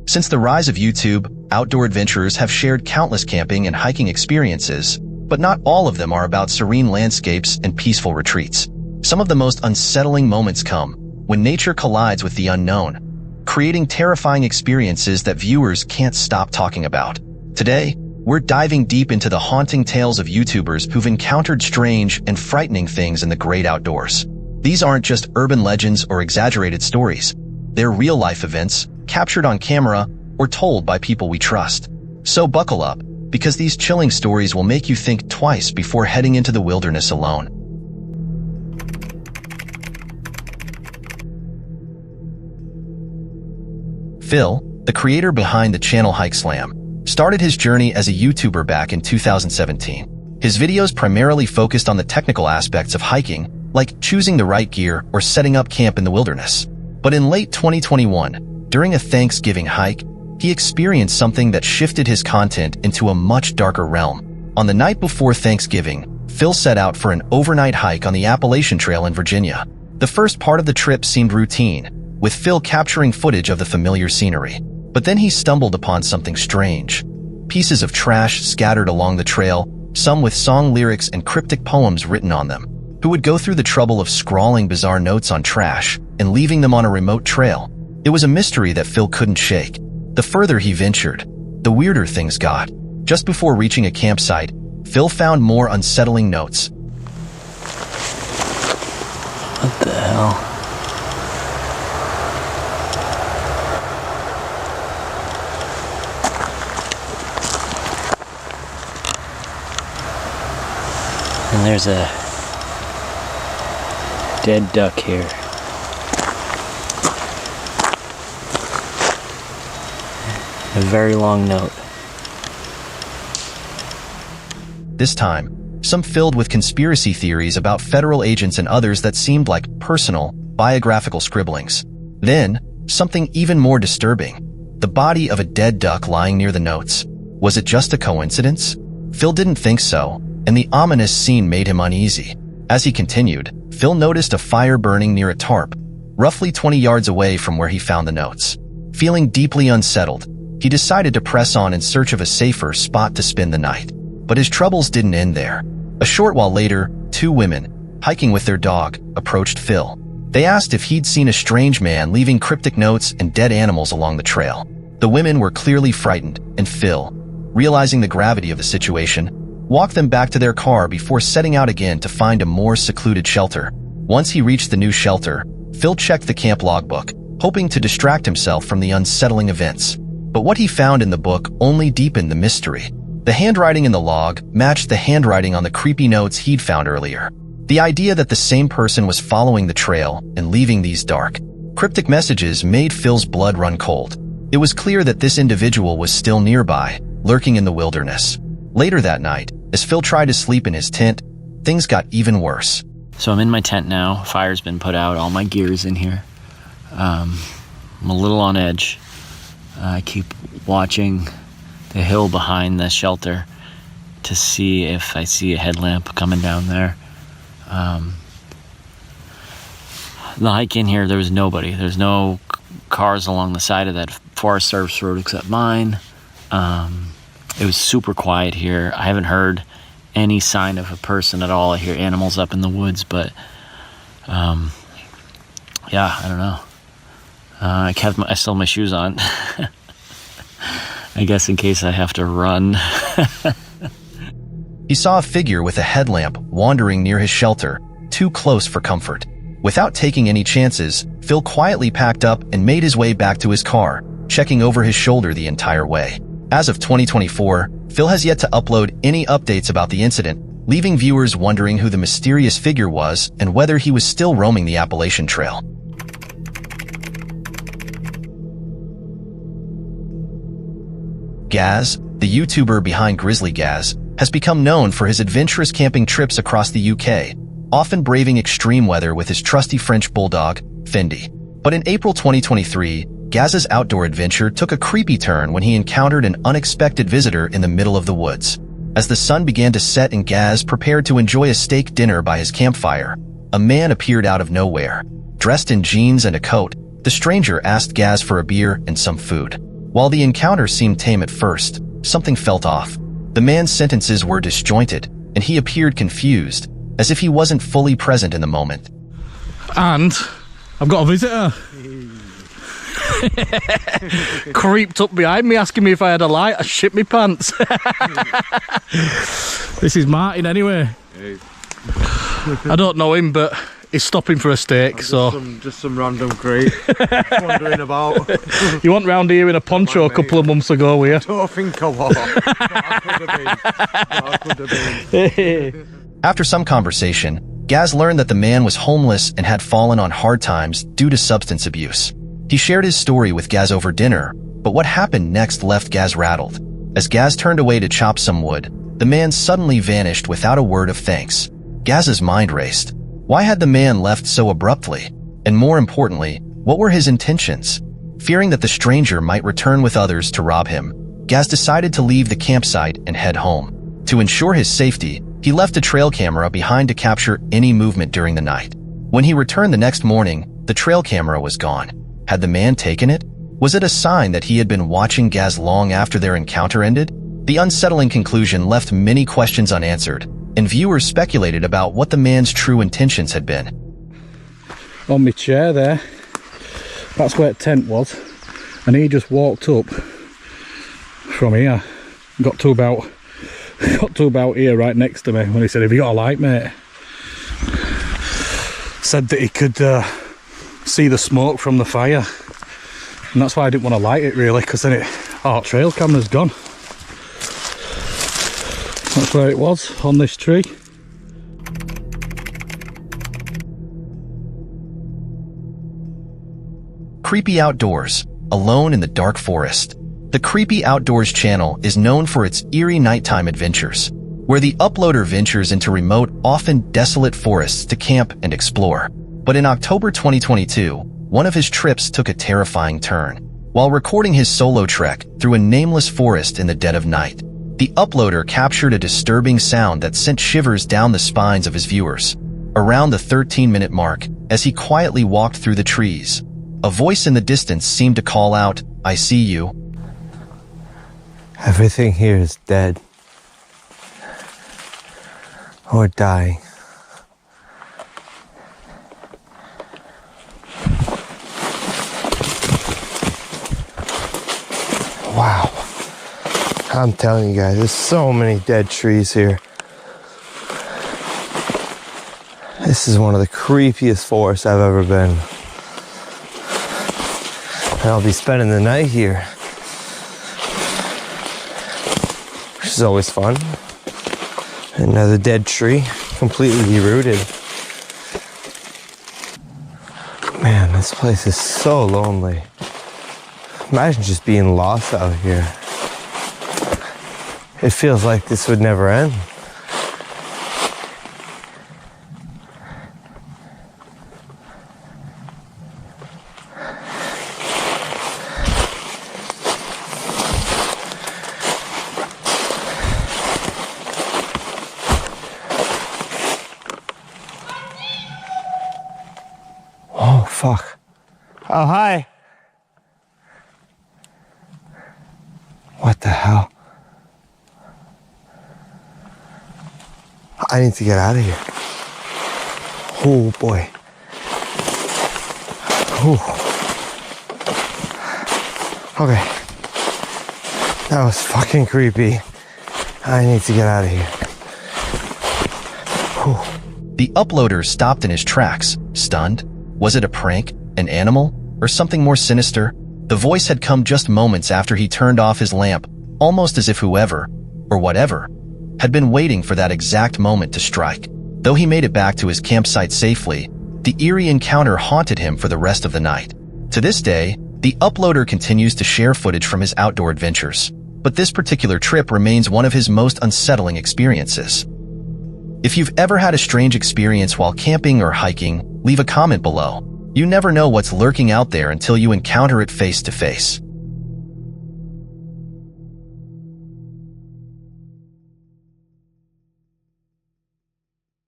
Since the rise of YouTube, outdoor adventurers have shared countless camping and hiking experiences, but not all of them are about serene landscapes and peaceful retreats. Some of the most unsettling moments come when nature collides with the unknown, creating terrifying experiences that viewers can't stop talking about. Today, we're diving deep into the haunting tales of YouTubers who've encountered strange and frightening things in the great outdoors. These aren't just urban legends or exaggerated stories. They're real-life events, captured on camera or told by people we trust. So buckle up, because these chilling stories will make you think twice before heading into the wilderness alone. Phil, the creator behind the channel Hike Slam, started his journey as a YouTuber back in 2017. His videos primarily focused on the technical aspects of hiking, like choosing the right gear or setting up camp in the wilderness. But in late 2021, during a Thanksgiving hike, he experienced something that shifted his content into a much darker realm. On the night before Thanksgiving, Phil set out for an overnight hike on the Appalachian Trail in Virginia. The first part of the trip seemed routine, with Phil capturing footage of the familiar scenery. But then he stumbled upon something strange. Pieces of trash scattered along the trail, some with song lyrics and cryptic poems written on them. Who would go through the trouble of scrawling bizarre notes on trash and leaving them on a remote trail? It was a mystery that Phil couldn't shake. The further he ventured, the weirder things got. Just before reaching a campsite, Phil found more unsettling notes. What the hell? And there's a dead duck here. A very long note. This time, some filled with conspiracy theories about federal agents and others that seemed like personal, biographical scribblings. Then, something even more disturbing. The body of a dead duck lying near the notes. Was it just a coincidence? Phil didn't think so, and the ominous scene made him uneasy. As he continued, Phil noticed a fire burning near a tarp, roughly 20 yards away from where he found the notes. Feeling deeply unsettled, he decided to press on in search of a safer spot to spend the night. But his troubles didn't end there. A short while later, two women, hiking with their dog, approached Phil. They asked if he'd seen a strange man leaving cryptic notes and dead animals along the trail. The women were clearly frightened, and Phil, realizing the gravity of the situation, walked them back to their car before setting out again to find a more secluded shelter. Once he reached the new shelter, Phil checked the camp logbook, hoping to distract himself from the unsettling events. But what he found in the book only deepened the mystery. The handwriting in the log matched the handwriting on the creepy notes he'd found earlier. The idea that the same person was following the trail and leaving these dark, cryptic messages made Phil's blood run cold. It was clear that this individual was still nearby, lurking in the wilderness. Later that night, as Phil tried to sleep in his tent, things got even worse. So I'm in my tent now. Fire's been put out. All my gear's in here. I'm a little on edge. I keep watching the hill behind the shelter to see if I see a headlamp coming down there. The hike in here, there was nobody. There's no cars along the side of that Forest Service road except mine. It was super quiet here. I haven't heard any sign of a person at all. I hear animals up in the woods, but yeah, I don't know. I still have my shoes on. I guess in case I have to run. He saw a figure with a headlamp wandering near his shelter, too close for comfort. Without taking any chances, Phil quietly packed up and made his way back to his car, checking over his shoulder the entire way. As of 2024, Phil has yet to upload any updates about the incident, leaving viewers wondering who the mysterious figure was and whether he was still roaming the Appalachian Trail. Gaz, the YouTuber behind Grizzly Gaz, has become known for his adventurous camping trips across the UK, often braving extreme weather with his trusty French bulldog, Fendi. But in April 2023, Gaz's outdoor adventure took a creepy turn when he encountered an unexpected visitor in the middle of the woods. As the sun began to set and Gaz prepared to enjoy a steak dinner by his campfire, a man appeared out of nowhere. Dressed in jeans and a coat, the stranger asked Gaz for a beer and some food. While the encounter seemed tame at first, something felt off. The man's sentences were disjointed, and he appeared confused, as if he wasn't fully present in the moment. And I've got a visitor. Creeped up behind me asking me if I had a light. I shit me pants. This is Martin anyway. Hey. I don't know him, but he's stopping for a steak. Just some random creep wandering about. You went round here in a poncho a couple of months ago, were you? I don't think I was. I could have been. After some conversation, Gaz learned that the man was homeless and had fallen on hard times due to substance abuse. He shared his story with Gaz over dinner, but what happened next left Gaz rattled. As Gaz turned away to chop some wood, the man suddenly vanished without a word of thanks. Gaz's mind raced. Why had the man left so abruptly? And more importantly, what were his intentions? Fearing that the stranger might return with others to rob him, Gaz decided to leave the campsite and head home. To ensure his safety, he left a trail camera behind to capture any movement during the night. When he returned the next morning, the trail camera was gone. Had the man taken it? Was it a sign that he had been watching Gaz long after their encounter ended? The unsettling conclusion left many questions unanswered, and viewers speculated about what the man's true intentions had been. On my chair there, that's where the tent was, and he just walked up from here, got to about here right next to me when he said, "Have you got a light, mate?" Said that he could see the smoke from the fire, and that's why I didn't want to light it really, because then trail camera's gone. That's where it was, on this tree. Creepy Outdoors, alone in the dark forest. The Creepy Outdoors channel is known for its eerie nighttime adventures, where the uploader ventures into remote, often desolate forests to camp and explore. But in October 2022, one of his trips took a terrifying turn. While recording his solo trek through a nameless forest in the dead of night, the uploader captured a disturbing sound that sent shivers down the spines of his viewers. Around the 13-minute mark, as he quietly walked through the trees, a voice in the distance seemed to call out, "I see you." Everything here is dead. Or dying. Wow. I'm telling you guys, there's so many dead trees here. This is one of the creepiest forests I've ever been. And I'll be spending the night here, which is always fun. Another dead tree, completely rooted. Man, this place is so lonely. Imagine just being lost out here. It feels like this would never end. Oh, fuck. Oh, hi. What the hell? I need to get out of here. Oh boy. Ooh. Okay. That was fucking creepy. I need to get out of here. Ooh. The uploader stopped in his tracks, stunned. Was it a prank, an animal, or something more sinister? The voice had come just moments after he turned off his lamp, almost as if whoever, or whatever, had been waiting for that exact moment to strike. Though he made it back to his campsite safely, the eerie encounter haunted him for the rest of the night. To this day, the uploader continues to share footage from his outdoor adventures, but this particular trip remains one of his most unsettling experiences. If you've ever had a strange experience while camping or hiking, leave a comment below. You never know what's lurking out there until you encounter it face to face.